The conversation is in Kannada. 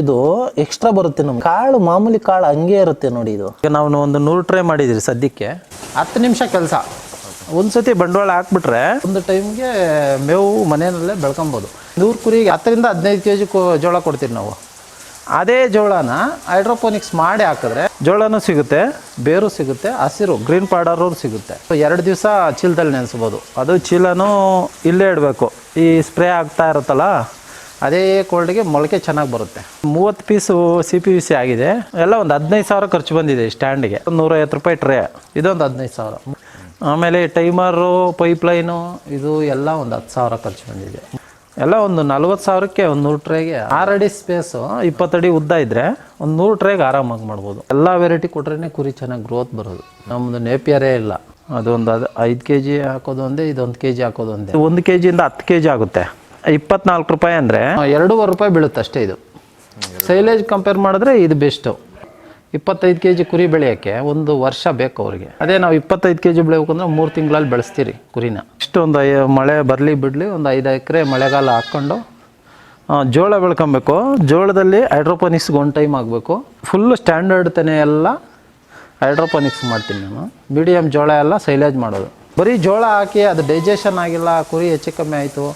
ಇದು ಎಕ್ಸ್ಟ್ರಾ ಬರುತ್ತೆ ನಮ್ಗೆ. ಕಾಳು ಮಾಮೂಲಿ ಕಾಳು ಹಂಗೆ ಇರುತ್ತೆ ನೋಡಿ. ಇದು ಈಗ ನಾವು ಒಂದು 100 ಟ್ರೈ ಮಾಡಿದಿರಿ ಸದ್ಯಕ್ಕೆ. 10 ನಿಮಿಷ ಕೆಲಸ. ಒಂದ್ಸತಿ ಬಂಡವಾಳ ಹಾಕ್ಬಿಟ್ರೆ ಒಂದು ಟೈಮ್ಗೆ ಮೇವು ಮನೆಯಲ್ಲೇ ಬೆಳ್ಕೊಬೋದು. 100 ಕುರಿಗೆ 10 ರಿಂದ 15 kg ಜೋಳ ಕೊಡ್ತೀವಿ ನಾವು. ಅದೇ ಜೋಳನ ಹೈಡ್ರೋಪೋನಿಕ್ಸ್ ಮಾಡಿ ಹಾಕಿದ್ರೆ ಜೋಳನೂ ಸಿಗುತ್ತೆ, ಬೇರು ಸಿಗುತ್ತೆ, ಹಸಿರು ಗ್ರೀನ್ ಪೌಡರು ಸಿಗುತ್ತೆ. 2 ದಿವಸ ಚೀಲದಲ್ಲಿ ನೆನೆಸ್ಬೋದು. ಅದು ಚೀಲನೂ ಇಲ್ಲೇ ಇಡಬೇಕು. ಈ ಸ್ಪ್ರೇ ಆಗ್ತಾ ಇರುತ್ತಲ್ಲ, ಅದೇ ಕೋಲ್ಡ್ಗೆ ಮೊಳಕೆ ಚೆನ್ನಾಗಿ ಬರುತ್ತೆ. 30 ಪೀಸು CPVC ಆಗಿದೆ. ಎಲ್ಲ ಒಂದು 15,000 ಖರ್ಚು ಬಂದಿದೆ ಸ್ಟ್ಯಾಂಡಿಗೆ. 150 ರೂಪಾಯಿ ಟ್ರೇ, ಇದೊಂದು 15,000. ಆಮೇಲೆ ಟೈಮರು, ಪೈಪ್ಲೈನು, ಇದು ಎಲ್ಲ ಒಂದು 10,000 ಖರ್ಚು ಬಂದಿದೆ. ಎಲ್ಲ ಒಂದು 40,000ಕ್ಕೆ ಒಂದು 100 ಟ್ರೇಗೆ 6 ಅಡಿ ಸ್ಪೇಸು, 20 ಅಡಿ ಉದ್ದ ಇದ್ದರೆ ಒಂದು 100 ಟ್ರೇಗೆ ಆರಾಮಾಗಿ ಮಾಡ್ಬೋದು. ಎಲ್ಲ ವೆರೈಟಿ ಕೊಟ್ರೇ ಕುರಿ ಚೆನ್ನಾಗಿ ಗ್ರೋತ್ ಬರೋದು. ನಮ್ಮದು ನೇಪಿಯರೇ ಇಲ್ಲ. ಅದೊಂದು 5 kg ಹಾಕೋದು ಒಂದೇ, ಇದೊಂದು kg ಹಾಕೋದು ಒಂದೇ. 1 kgಯಿಂದ 10 kg ಆಗುತ್ತೆ. 24 ರೂಪಾಯಿ ಅಂದರೆ 2.5 ರೂಪಾಯಿ ಬೀಳುತ್ತೆ ಅಷ್ಟೇ. ಇದು ಸೈಲೇಜ್ ಕಂಪೇರ್ ಮಾಡಿದ್ರೆ ಇದು ಬೆಸ್ಟು. 25 kg ಕುರಿ ಬೆಳೆಯೋಕ್ಕೆ 1 ವರ್ಷ ಬೇಕು ಅವ್ರಿಗೆ. ಅದೇ ನಾವು 25 kg ಬೆಳೆಯೋಕಂದ್ರೆ 3 ತಿಂಗಳಲ್ಲಿ ಬೆಳೆಸ್ತೀರಿ ಕುರಿನ. ಇಷ್ಟೊಂದು ಮಳೆ ಬರಲಿ ಬಿಡಲಿ ಒಂದು 5 ಎಕರೆ ಮಳೆಗಾಲ ಹಾಕ್ಕೊಂಡು ಜೋಳ ಬೆಳ್ಕೊಬೇಕು. ಜೋಳದಲ್ಲಿ ಹೈಡ್ರೋಪೋನಿಕ್ಸ್ಗೆ 1 ಟೈಮ್ ಆಗಬೇಕು. ಫುಲ್ಲು ಸ್ಟ್ಯಾಂಡರ್ಡ್ ತಾನೆ ಎಲ್ಲ ಹೈಡ್ರೋಪೋನಿಕ್ಸ್ ಮಾಡ್ತೀನಿ ನಾನು. ಮೀಡಿಯಮ್ ಜೋಳ ಎಲ್ಲ ಸೈಲೇಜ್ ಮಾಡೋದು. ಬರೀ ಜೋಳ ಹಾಕಿ ಅದು ಡೈಜೆಷನ್ ಆಗಿಲ್ಲ, ಕುರಿ ಹೆಚ್ಚು ಕಮ್ಮಿ ಆಯಿತು